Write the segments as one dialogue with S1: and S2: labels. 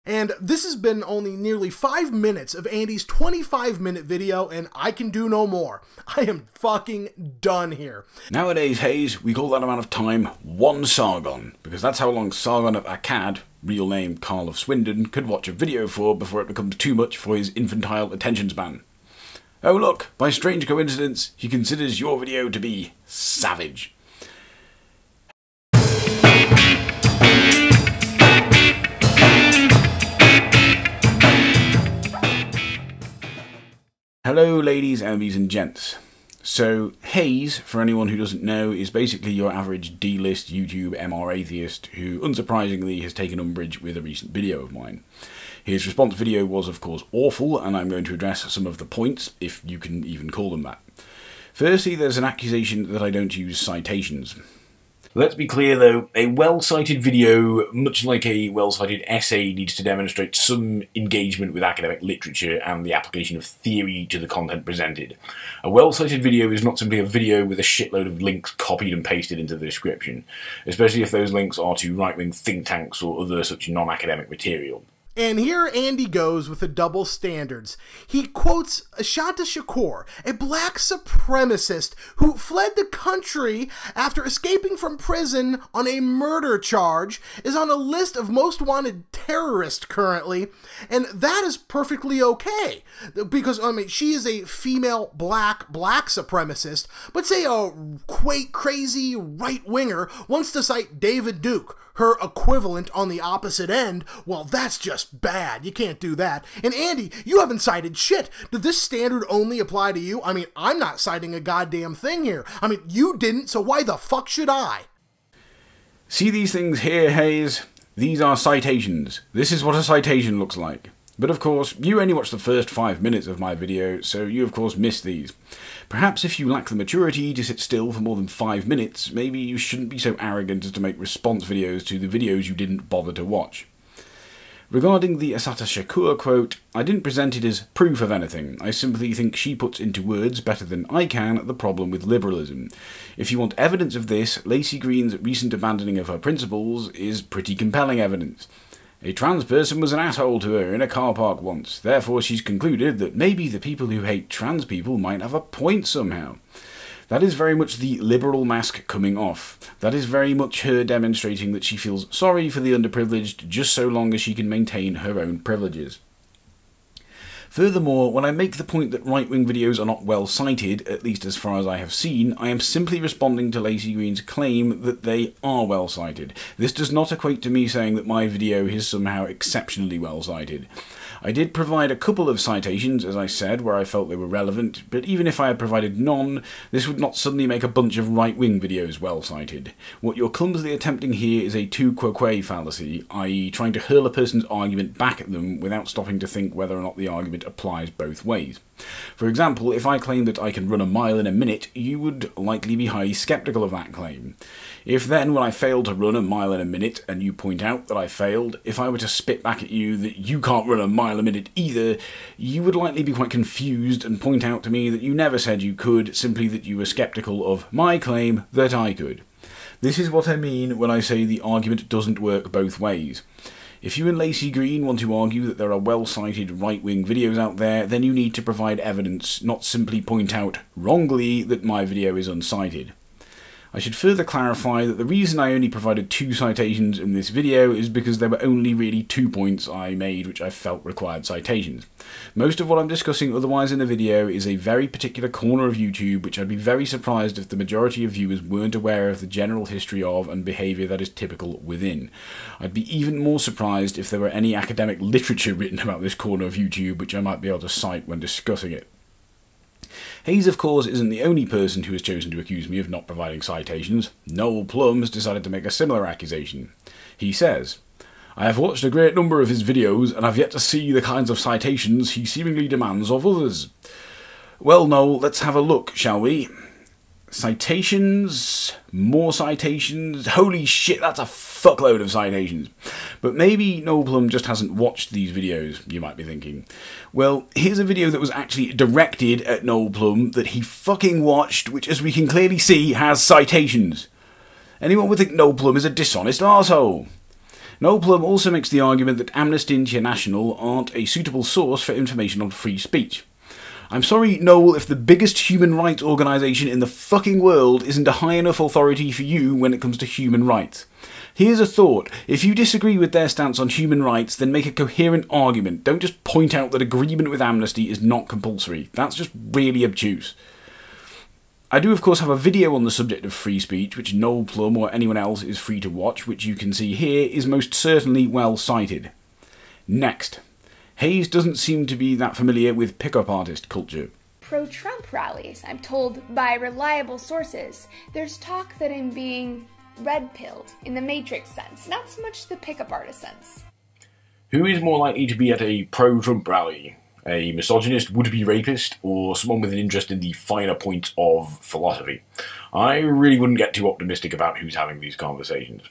S1: And this has been only nearly 5 minutes of Andy's 25-minute video, and I can do no more. I am fucking done here.
S2: Nowadays, Hayes, we call that amount of time one Sargon, because that's how long Sargon of Akkad, real name Carl of Swindon, could watch a video for before it becomes too much for his infantile attention span. Oh look, by strange coincidence, he considers your video to be savage. Hello ladies, Emmys and gents. So, Hayes, for anyone who doesn't know, is basically your average D-list YouTube MR atheist who, unsurprisingly, has taken umbrage with a recent video of mine. His response video was, of course, awful, and I'm going to address some of the points, if you can even call them that. Firstly, there's an accusation that I don't use citations. Let's be clear though, a well-cited video, much like a well-cited essay, needs to demonstrate some engagement with academic literature and the application of theory to the content presented. A well-cited video is not simply a video with a shitload of links copied and pasted into the description, especially if those links are to right-wing think tanks or other such non-academic material.
S1: And here Andy goes with the double standards. He quotes Ashanta Shakur, a black supremacist who fled the country after escaping from prison on a murder charge, is on a list of most wanted terrorists currently, and that is perfectly okay. Because, I mean, she is a female black supremacist, but say a crazy right-winger wants to cite David Duke, her equivalent on the opposite end, well, that's just bad. You can't do that. And Andy, you haven't cited shit. Did this standard only apply to you? I mean, I'm not citing a goddamn thing here. I mean, you didn't, so why the fuck should I?
S2: See these things here, Hayes? These are citations. This is what a citation looks like. But of course, you only watched the first 5 minutes of my video, so you of course missed these. Perhaps if you lack the maturity to sit still for more than 5 minutes, maybe you shouldn't be so arrogant as to make response videos to the videos you didn't bother to watch. Regarding the Ashanta Shakur quote, I didn't present it as proof of anything. I simply think she puts into words better than I can the problem with liberalism. If you want evidence of this, Lacey Green's recent abandoning of her principles is pretty compelling evidence. A trans person was an asshole to her in a car park once, therefore she's concluded that maybe the people who hate trans people might have a point somehow. That is very much the liberal mask coming off. That is very much her demonstrating that she feels sorry for the underprivileged just so long as she can maintain her own privileges. Furthermore, when I make the point that right-wing videos are not well cited, at least as far as I have seen, I am simply responding to Lacey Green's claim that they are well cited. This does not equate to me saying that my video is somehow exceptionally well cited. I did provide a couple of citations, as I said, where I felt they were relevant, but even if I had provided none, this would not suddenly make a bunch of right-wing videos well cited. What you're clumsily attempting here is a tu quoque fallacy, i.e. trying to hurl a person's argument back at them without stopping to think whether or not the argument applies both ways. For example, if I claimed that I can run a mile in a minute, you would likely be highly sceptical of that claim. If then, when I failed to run a mile in a minute, and you point out that I failed, if I were to spit back at you that you can't run a mile a minute either, you would likely be quite confused and point out to me that you never said you could, simply that you were sceptical of my claim that I could. This is what I mean when I say the argument doesn't work both ways. If you and Lacey Green want to argue that there are well-cited right-wing videos out there, then you need to provide evidence, not simply point out, wrongly, that my video is uncited. I should further clarify that the reason I only provided 2 citations in this video is because there were only really 2 points I made which I felt required citations. Most of what I'm discussing otherwise in the video is a very particular corner of YouTube which I'd be very surprised if the majority of viewers weren't aware of the general history of and behaviour that is typical within. I'd be even more surprised if there were any academic literature written about this corner of YouTube which I might be able to cite when discussing it. Hayes, of course, isn't the only person who has chosen to accuse me of not providing citations. Noel Plum has decided to make a similar accusation. He says, I have watched a great number of his videos and have yet to see the kinds of citations he seemingly demands of others. Well, Noel, let's have a look, shall we? Citations, more citations, holy shit, that's a fuckload of citations. But maybe Noel Plum just hasn't watched these videos, you might be thinking. Well, here's a video that was actually directed at Noel Plum that he fucking watched, which as we can clearly see has citations. Anyone would think Noel Plum is a dishonest arsehole. Noel Plum also makes the argument that Amnesty International aren't a suitable source for information on free speech. I'm sorry, Noel, if the biggest human rights organisation in the fucking world isn't a high enough authority for you when it comes to human rights. Here's a thought. If you disagree with their stance on human rights, then make a coherent argument. Don't just point out that agreement with Amnesty is not compulsory. That's just really obtuse. I do of course have a video on the subject of free speech, which Noel Plum or anyone else is free to watch, which you can see here is most certainly well cited. Next. Hayes doesn't seem to be that familiar with pickup artist culture.
S3: Pro-Trump rallies, I'm told by reliable sources. There's talk that I'm being red-pilled in the Matrix sense, not so much the pickup artist sense.
S4: Who is more likely to be at a pro-Trump rally? A misogynist, would-be rapist, or someone with an interest in the finer points of philosophy? I really wouldn't get too optimistic about who's having these conversations.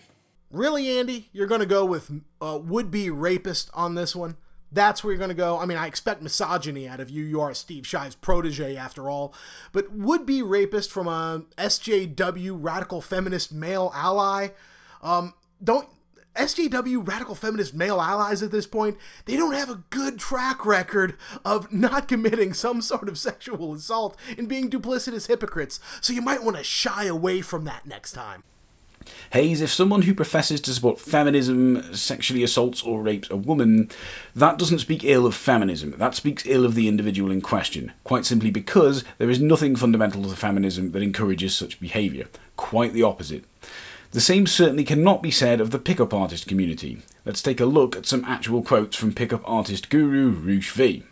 S1: Really, Andy? You're going to go with would-be rapist on this one? That's where you're going to go? I mean, I expect misogyny out of you. You are Steve Shive's protege, after all. But would-be rapist from a SJW radical feminist male ally? SJW radical feminist male allies at this point, they don't have a good track record of not committing some sort of sexual assault and being duplicitous hypocrites. So you might want to shy away from that next time.
S2: Hayes, if someone who professes to support feminism sexually assaults or rapes a woman, that doesn't speak ill of feminism, that speaks ill of the individual in question, quite simply because there is nothing fundamental to feminism that encourages such behaviour. Quite the opposite. The same certainly cannot be said of the pickup artist community. Let's take a look at some actual quotes from pickup artist guru Roosh V.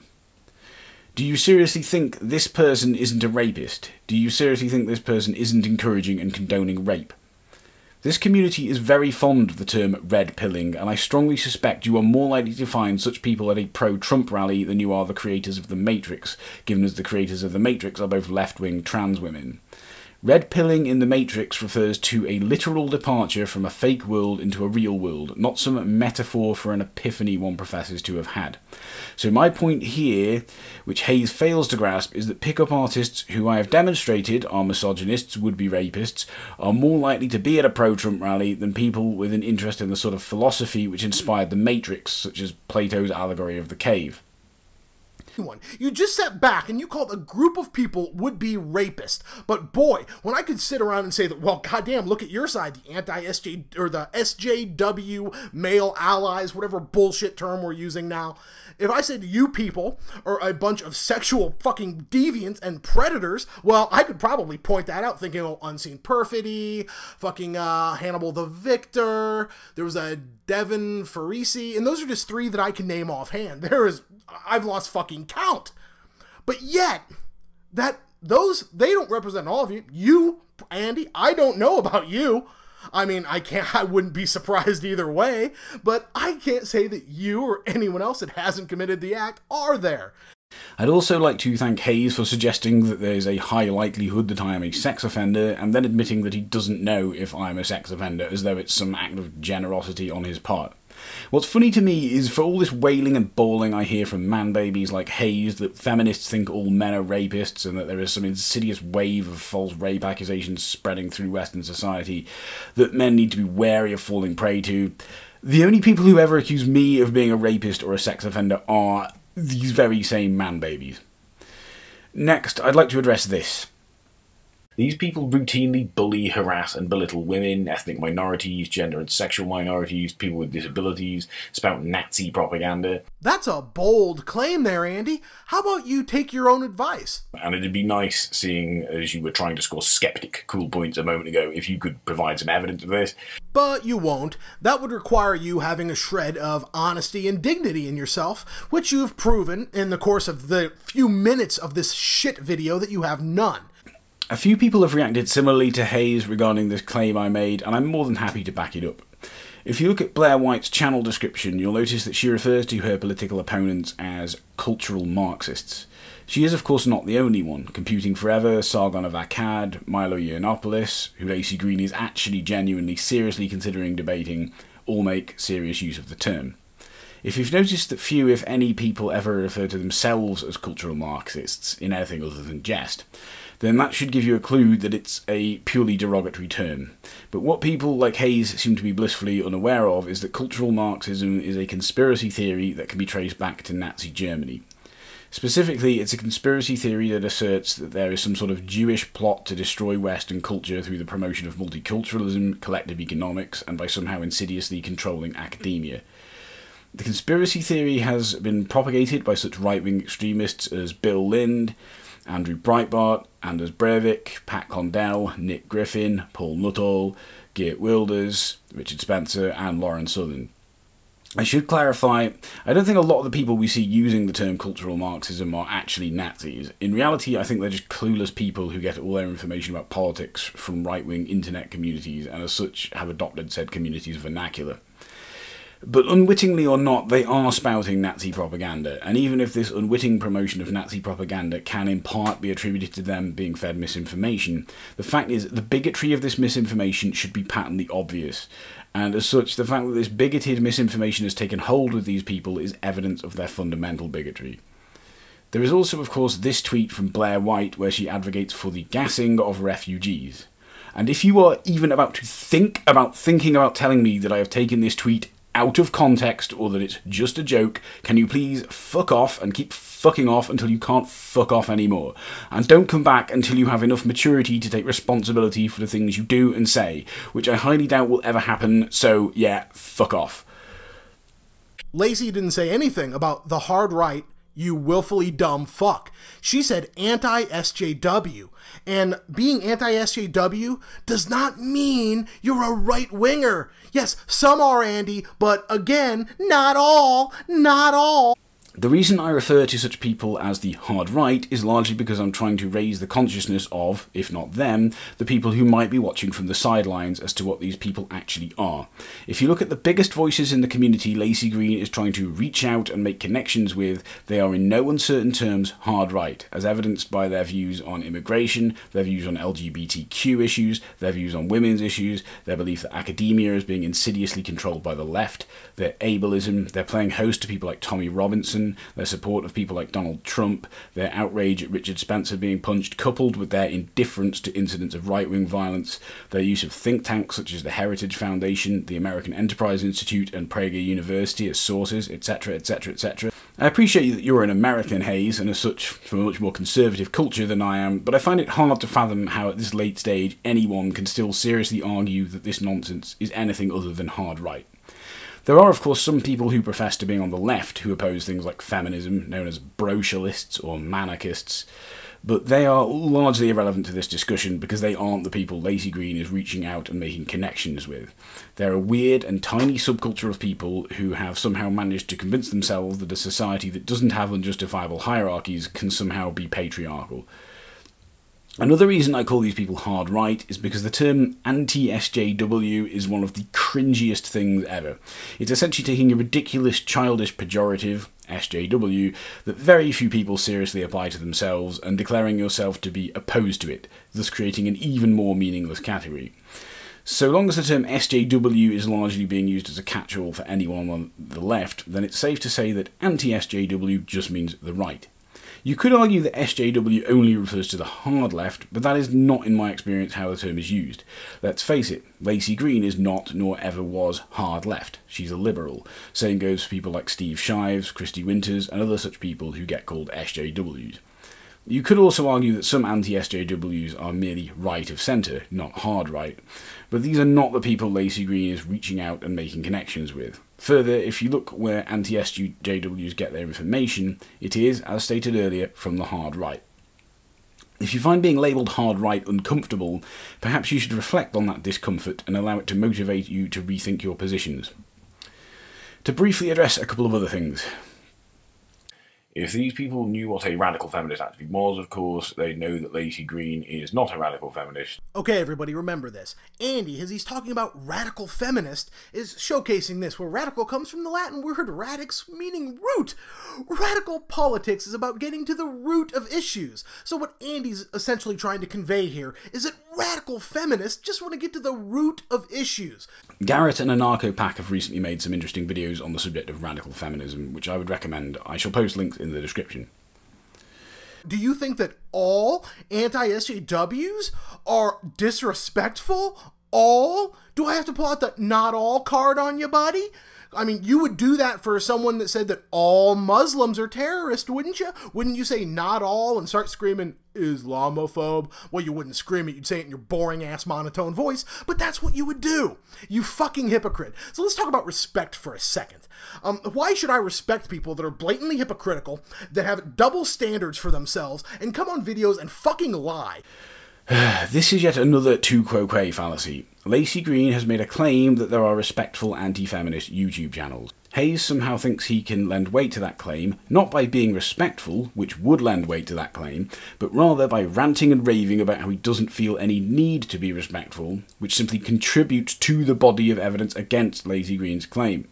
S2: Do you seriously think this person isn't a rapist? Do you seriously think this person isn't encouraging and condoning rape? This community is very fond of the term red pilling, and I strongly suspect you are more likely to find such people at a pro-Trump rally than you are the creators of The Matrix, given as the creators of The Matrix are both left-wing trans women. Red pilling in The Matrix refers to a literal departure from a fake world into a real world, not some metaphor for an epiphany one professes to have had. So my point here, which Hayes fails to grasp, is that pickup artists who I have demonstrated are misogynists, would-be rapists, are more likely to be at a pro-Trump rally than people with an interest in the sort of philosophy which inspired The Matrix, such as Plato's allegory of the cave.
S1: You just sat back and you called a group of people would-be rapist. But boy, when I could sit around and say that, well, goddamn, look at your side, the anti-SJ, or the SJW male allies, whatever bullshit term we're using now. If I said you people are a bunch of sexual fucking deviants and predators, well, I could probably point that out, thinking, oh, Unseen Perfidy, fucking Hannibal the Victor, there was a Devin Farisi, and those are just three that I can name offhand. I've lost fucking count. But yet, they don't represent all of you. You, Andy, I don't know about you. I mean, I wouldn't be surprised either way, but I can't say that you or anyone else that hasn't committed the act are there.
S2: I'd also like to thank Hayes for suggesting that there's a high likelihood that I am a sex offender, and then admitting that he doesn't know if I'm a sex offender, as though it's some act of generosity on his part. What's funny to me is, for all this wailing and bawling I hear from man-babies like Hayes that feminists think all men are rapists and that there is some insidious wave of false rape accusations spreading through Western society that men need to be wary of falling prey to, the only people who ever accuse me of being a rapist or a sex offender are these very same man-babies. Next, I'd like to address this.
S4: These people routinely bully, harass and belittle women, ethnic minorities, gender and sexual minorities, people with disabilities, spout Nazi propaganda.
S1: That's a bold claim there, Andy. How about you take your own advice?
S4: And it'd be nice, seeing as you were trying to score skeptic cool points a moment ago, if you could provide some evidence of this.
S1: But you won't. That would require you having a shred of honesty and dignity in yourself, which you've proven in the course of the few minutes of this shit video that you have none.
S2: A few people have reacted similarly to Hayes regarding this claim I made, and I'm more than happy to back it up. If you look at Blair White's channel description, you'll notice that she refers to her political opponents as cultural Marxists. She is of course not the only one. Computing Forever, Sargon of Akkad, Milo Yiannopoulos, who Lacey Green is actually genuinely seriously considering debating, all make serious use of the term. If you've noticed that few, if any, people ever refer to themselves as cultural Marxists in anything other than jest, then that should give you a clue that it's a purely derogatory term. But what people like Hayes seem to be blissfully unaware of is that cultural Marxism is a conspiracy theory that can be traced back to Nazi Germany. Specifically, it's a conspiracy theory that asserts that there is some sort of Jewish plot to destroy Western culture through the promotion of multiculturalism, collective economics, and by somehow insidiously controlling academia. The conspiracy theory has been propagated by such right-wing extremists as Bellend, Andrew Breitbart, Anders Breivik, Pat Condell, Nick Griffin, Paul Nuttall, Geert Wilders, Richard Spencer, and Lauren Southern. I should clarify, I don't think a lot of the people we see using the term cultural Marxism are actually Nazis. In reality, I think they're just clueless people who get all their information about politics from right-wing internet communities, and as such have adopted said communities' vernacular. But unwittingly or not, they are spouting Nazi propaganda, and even if this unwitting promotion of Nazi propaganda can in part be attributed to them being fed misinformation, the fact is the bigotry of this misinformation should be patently obvious. And as such, the fact that this bigoted misinformation has taken hold with these people is evidence of their fundamental bigotry. There is also, of course, this tweet from Blair White where she advocates for the gassing of refugees. And if you are even about to think about telling me that I have taken this tweet out of context or that it's just a joke, can you please fuck off and keep fucking off until you can't fuck off anymore? And don't come back until you have enough maturity to take responsibility for the things you do and say, which I highly doubt will ever happen, so yeah, fuck off.
S1: Lacey didn't say anything about the hard right, you willfully dumb fuck. She said anti-SJW. And being anti-SJW does not mean you're a right-winger. Yes, some are, Andy, but again, not all, not all.
S2: The reason I refer to such people as the hard right is largely because I'm trying to raise the consciousness of, if not them, the people who might be watching from the sidelines as to what these people actually are. If you look at the biggest voices in the community Lacey Green is trying to reach out and make connections with, they are in no uncertain terms hard right, as evidenced by their views on immigration, their views on LGBTQ issues, their views on women's issues, their belief that academia is being insidiously controlled by the left, their ableism, their playing host to people like Tommy Robinson, their support of people like Donald Trump, their outrage at Richard Spencer being punched, coupled with their indifference to incidents of right-wing violence, their use of think tanks such as the Heritage Foundation, the American Enterprise Institute, and Prager University as sources, etc., etc., etc. I appreciate that you're an American, Hayes, and as such from a much more conservative culture than I am, but I find it hard to fathom how at this late stage anyone can still seriously argue that this nonsense is anything other than hard right. There are, of course, some people who profess to being on the left who oppose things like feminism, known as brocialists or manarchists, but they are largely irrelevant to this discussion because they aren't the people Lacey Green is reaching out and making connections with. They're a weird and tiny subculture of people who have somehow managed to convince themselves that a society that doesn't have unjustifiable hierarchies can somehow be patriarchal. Another reason I call these people hard right is because the term anti-SJW is one of the cringiest things ever. It's essentially taking a ridiculous, childish pejorative, SJW, that very few people seriously apply to themselves and declaring yourself to be opposed to it, thus creating an even more meaningless category. So long as the term SJW is largely being used as a catch-all for anyone on the left, then it's safe to say that anti-SJW just means the right. You could argue that SJW only refers to the hard left, but that is not in my experience how the term is used. Let's face it, Lacey Green is not, nor ever was, hard left. She's a liberal. Same goes for people like Steve Shives, Christy Winters, and other such people who get called SJWs. You could also argue that some anti-SJWs are merely right of centre, not hard right, but these are not the people Lacey Green is reaching out and making connections with. Further, if you look where anti-SJWs get their information, it is, as stated earlier, from the hard right. If you find being labelled hard right uncomfortable, perhaps you should reflect on that discomfort and allow it to motivate you to rethink your positions. To briefly address a couple of other things.
S4: If these people knew what a radical feminist actually was, of course, they'd know that Lacey Green is not a radical feminist.
S1: Okay, everybody, remember this. Andy, as he's talking about radical feminist, is showcasing this, where radical comes from the Latin word radix, meaning root. Radical politics is about getting to the root of issues. So what Andy's essentially trying to convey here is that radical feminists just want to get to the root of issues.
S2: Garrett and Anarcho-Pack have recently made some interesting videos on the subject of radical feminism, which I would recommend. I shall post links in the description.
S1: Do you think that all anti-SJWs are disrespectful? All? Do I have to pull out the not all card on you, buddy? I mean, you would do that for someone that said that all Muslims are terrorists, wouldn't you? Wouldn't you say not all and start screaming Islamophobe? Well, you wouldn't scream it. You'd say it in your boring-ass monotone voice, but that's what you would do. You fucking hypocrite. So let's talk about respect for a second. Why should I respect people that are blatantly hypocritical, that have double standards for themselves, and come on videos and fucking lie?
S2: This is yet another tu quoque fallacy. Lacey Green has made a claim that there are respectful anti-feminist YouTube channels. Hayes somehow thinks he can lend weight to that claim, not by being respectful, which would lend weight to that claim, but rather by ranting and raving about how he doesn't feel any need to be respectful, which simply contributes to the body of evidence against Lacey Green's claim.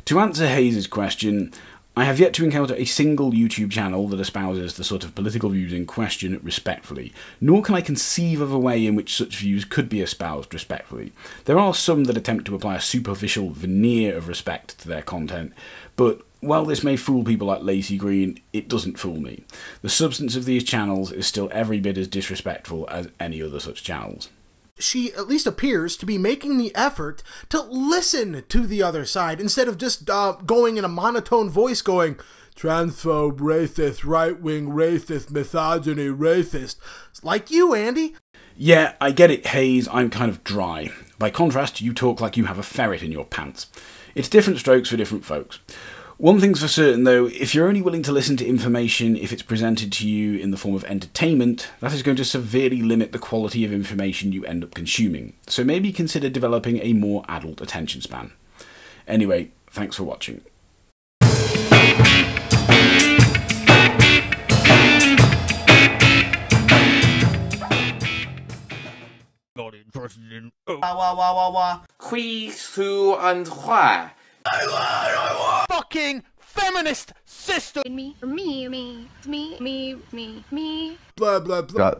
S2: To answer Hayes' question, I have yet to encounter a single YouTube channel that espouses the sort of political views in question respectfully, nor can I conceive of a way in which such views could be espoused respectfully. There are some that attempt to apply a superficial veneer of respect to their content, but while this may fool people like Lacey Green, it doesn't fool me. The substance of these channels is still every bit as disrespectful as any other such channels.
S1: She at least appears to be making the effort to listen to the other side instead of just going in a monotone voice going, transphobe, racist, right-wing, racist, misogyny, racist. Like you, Andy.
S2: Yeah, I get it, Hayes, I'm kind of dry. By contrast, you talk like you have a ferret in your pants. It's different strokes for different folks. One thing's for certain though, if you're only willing to listen to information if it's presented to you in the form of entertainment, that is going to severely limit the quality of information you end up consuming. So maybe consider developing a more adult attention span. Anyway, thanks for watching.
S5: Not interested in Quiz, who, and why.
S1: Fucking feminist system!
S3: Me.
S1: Blah, blah, blah.